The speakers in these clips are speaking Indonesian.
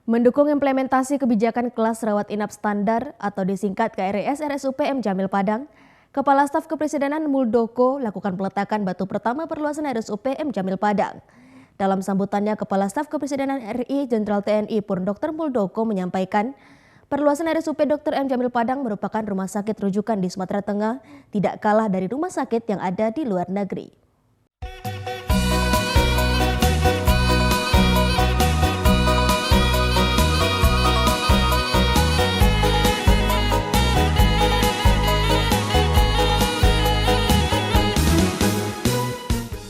Mendukung implementasi kebijakan kelas rawat inap standar atau disingkat KRIS RSUP M Jamil Padang, Kepala Staf Kepresidenan Muldoko lakukan peletakan batu pertama perluasan RSUP M Jamil Padang. Dalam sambutannya, Kepala Staf Kepresidenan RI Jenderal TNI Purn Dr. Muldoko menyampaikan, perluasan RSUP Dr. M Jamil Padang merupakan rumah sakit rujukan di Sumatera Tengah, tidak kalah dari rumah sakit yang ada di luar negeri.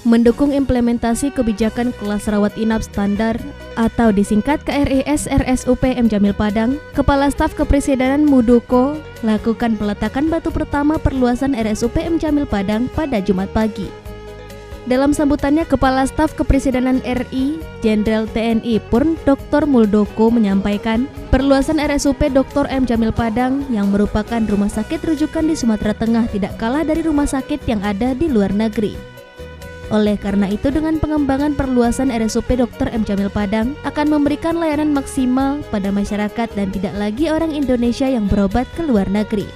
Mendukung implementasi kebijakan kelas rawat inap standar atau disingkat KRIS RSUP M Jamil Padang, Kepala Staf Kepresidenan Muldoko lakukan peletakan batu pertama perluasan RSUP M Jamil Padang pada Jumat pagi. Dalam sambutannya, Kepala Staf Kepresidenan RI Jenderal TNI Purn Dr. Muldoko menyampaikan, perluasan RSUP Dr. M Jamil Padang yang merupakan rumah sakit rujukan di Sumatera Tengah tidak kalah dari rumah sakit yang ada di luar negeri. Oleh karena itu, dengan pengembangan perluasan RSUP Dr. M Jamil Padang akan memberikan layanan maksimal pada masyarakat dan tidak lagi orang Indonesia yang berobat ke luar negeri.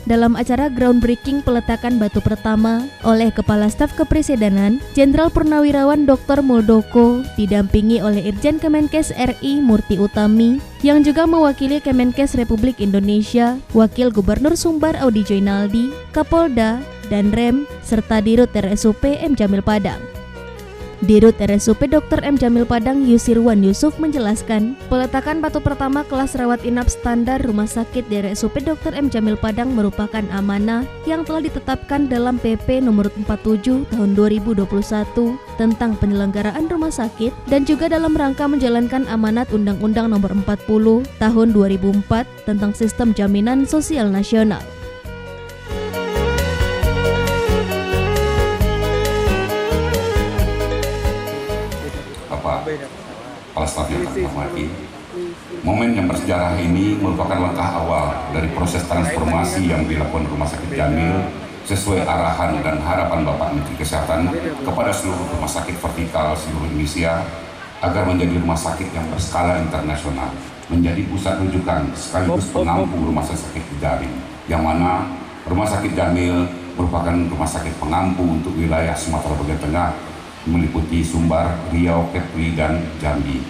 Dalam acara groundbreaking peletakan batu pertama oleh Kepala Staf Kepresidenan Jenderal Purnawirawan Dr. Muldoko didampingi oleh Irjen Kemenkes RI Murti Utami yang juga mewakili Kemenkes Republik Indonesia, Wakil Gubernur Sumbar Audi Joinaldi, Kapolda, dan Rem, serta Dirut RSUP M Jamil Padang. Dirut RSUP Dr. M Jamil Padang Yusirwan Yusuf menjelaskan, peletakan batu pertama kelas rawat inap standar rumah sakit di RSUP Dr. M Jamil Padang merupakan amanah yang telah ditetapkan dalam PP nomor 47 tahun 2021 tentang penyelenggaraan rumah sakit dan juga dalam rangka menjalankan amanat Undang-Undang nomor 40 tahun 2004 tentang Sistem Jaminan Sosial Nasional. Kepala Staf yang kami hormati, momen yang bersejarah ini merupakan langkah awal dari proses transformasi yang dilakukan Rumah Sakit Jamil sesuai arahan dan harapan Bapak Menteri Kesehatan kepada seluruh rumah sakit vertikal seluruh Indonesia agar menjadi rumah sakit yang berskala internasional, menjadi pusat rujukan sekaligus pengampu rumah sakit daring, yang mana Rumah Sakit Jamil merupakan rumah sakit pengampu untuk wilayah Sumatera bagian tengah, meliputi Sumbar, Riau, Kepri, dan Jambi.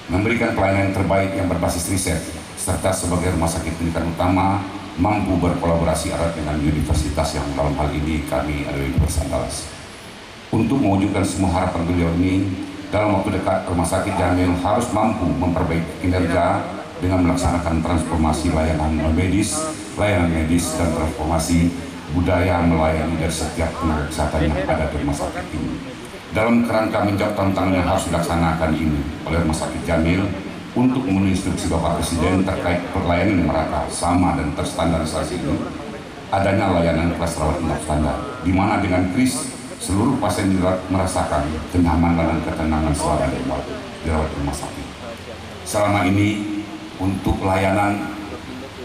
Memberikan pelayanan terbaik yang berbasis riset, serta sebagai rumah sakit pendidikan utama, mampu berkolaborasi erat dengan universitas yang dalam hal ini kami adalah Universitas Andalas. Untuk mewujudkan semua harapan beliau ini, dalam waktu dekat Rumah Sakit Jamil harus mampu memperbaiki kinerja dengan melaksanakan transformasi layanan medis, dan transformasi budaya melayani dari setiap tenaga kesehatan yang ada di rumah sakit ini. Dalam kerangka menjawab tantangan yang harus dilaksanakan ini oleh Rumah Sakit Jamil untuk memenuhi instruksi Bapak Presiden terkait pelayanan merata, sama dan terstandarisasi ini, adanya layanan kelas rawat inap standar, di mana dengan kris seluruh pasien merasakan kenyamanan dan ketenangan selama dirawat di rumah sakit. Selama ini untuk layanan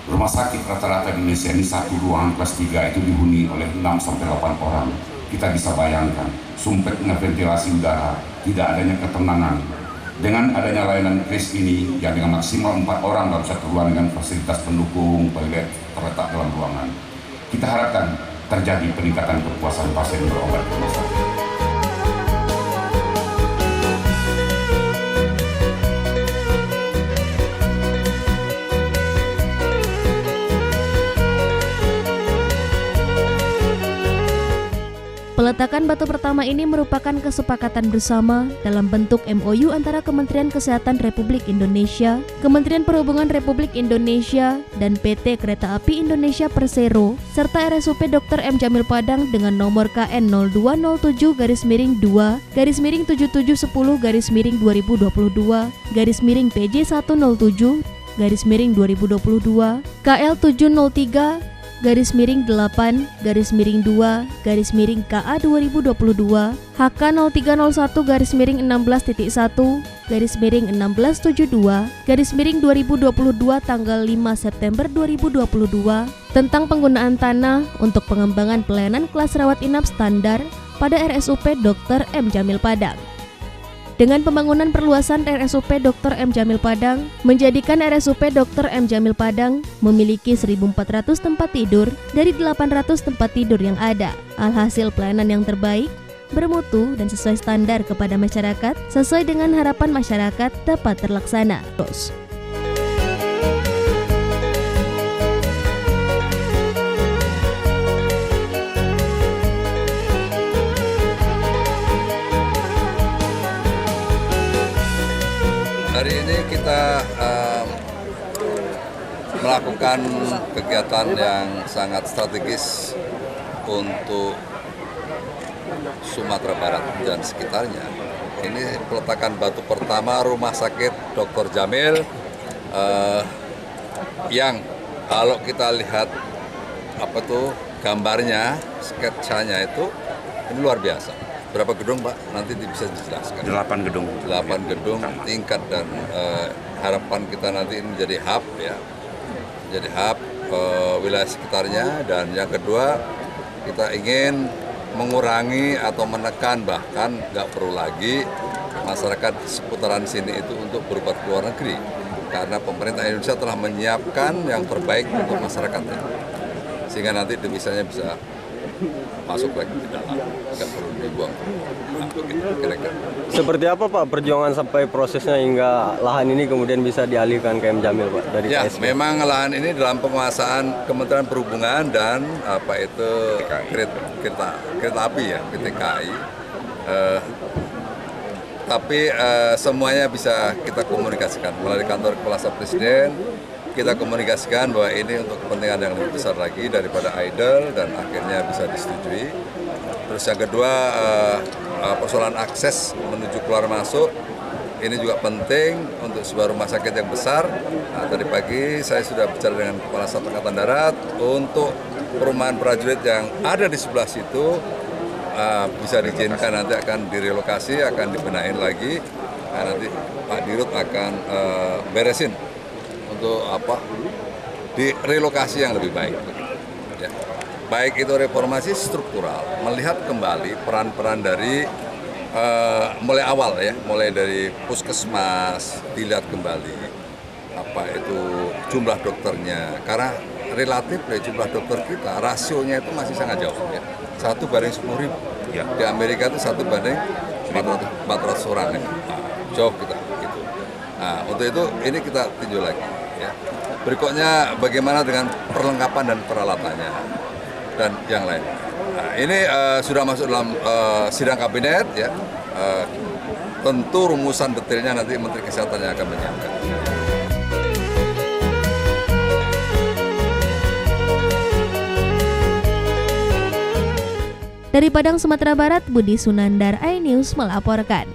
rumah sakit rata-rata di Indonesia ini satu ruangan kelas 3 itu dihuni oleh 6-8 orang. Kita bisa bayangkan, sumpitnya ventilasi udara, tidak adanya ketenangan. Dengan adanya layanan kris ini yang dengan maksimal 4 orang dalam satu ruangan dengan fasilitas pendukung, toilet terletak dalam ruangan, kita harapkan terjadi peningkatan kepuasan pasien berobat di rumah sakit. Peletakan batu pertama ini merupakan kesepakatan bersama dalam bentuk MOU antara Kementerian Kesehatan Republik Indonesia, Kementerian Perhubungan Republik Indonesia, dan PT Kereta Api Indonesia Persero, serta RSUP Dr. M Jamil Padang dengan nomor KN 0207-2-7710-2022-PJ107-2022, KL 703 KA 2022 HK 0301-1672/1672/2022 tanggal 5 September 2022 tentang penggunaan tanah untuk pengembangan pelayanan kelas rawat inap standar pada RSUP Dr. M. Jamil Padang. Dengan pembangunan perluasan RSUP Dr. M. Jamil Padang, menjadikan RSUP Dr. M. Jamil Padang memiliki 1.400 tempat tidur dari 800 tempat tidur yang ada. Alhasil pelayanan yang terbaik, bermutu dan sesuai standar kepada masyarakat, sesuai dengan harapan masyarakat dapat terlaksana. Hari ini kita melakukan kegiatan yang sangat strategis untuk Sumatera Barat dan sekitarnya. Ini peletakan batu pertama Rumah Sakit Dr. Jamil yang kalau kita lihat gambarnya, sketsanya itu ini luar biasa. Berapa gedung, Pak? Nanti bisa dijelaskan. 8 gedung. 8 gedung tingkat dan harapan kita nanti ini menjadi hub ya. Menjadi hub wilayah sekitarnya, dan yang kedua kita ingin mengurangi atau menekan, bahkan nggak perlu lagi masyarakat seputaran sini itu untuk berobat ke luar negeri, karena pemerintah Indonesia telah menyiapkan yang terbaik untuk masyarakatnya, sehingga nanti devisanya bisa masuk lagi ke dalam, nggak perlu dibuang. Nah, kira-kira. Seperti apa Pak perjuangan sampai prosesnya hingga lahan ini kemudian bisa dialihkan ke M. Jamil, Pak, dari Ya, KSP? memang lahan ini dalam penguasaan Kementerian Perhubungan dan kereta api ya, PT KAI. Tapi semuanya bisa kita komunikasikan melalui kantor Kepala Staf Presiden. Kita komunikasikan bahwa ini untuk kepentingan yang lebih besar lagi daripada idle, dan akhirnya bisa disetujui. Terus yang kedua, persoalan akses menuju keluar masuk ini juga penting untuk sebuah rumah sakit yang besar. Nah, tadi pagi saya sudah bicara dengan Kepala Staf Angkatan Darat untuk perumahan prajurit yang ada di sebelah situ bisa diizinkan, nanti akan direlokasi, akan dibenahin lagi. Nah, nanti Pak Dirut akan beresin untuk di relokasi yang lebih baik. Ya. Baik itu reformasi struktural, melihat kembali peran-peran dari mulai awal ya, mulai dari puskesmas, dilihat kembali jumlah dokternya, karena relatif dari jumlah dokter kita rasionya itu masih sangat jauh ya, 1/10.000. Ya. Di Amerika itu 1/400 orang ya. Nah, jauh kita gitu. Nah, untuk itu ini kita tinjau lagi ya. Berikutnya bagaimana dengan perlengkapan dan peralatannya dan yang lain. Nah, ini sudah masuk dalam sidang kabinet ya. Tentu rumusan detailnya nanti Menteri Kesehatan yang akan menyiapkan. Dari Padang, Sumatera Barat, Budi Sunandar, iNews melaporkan.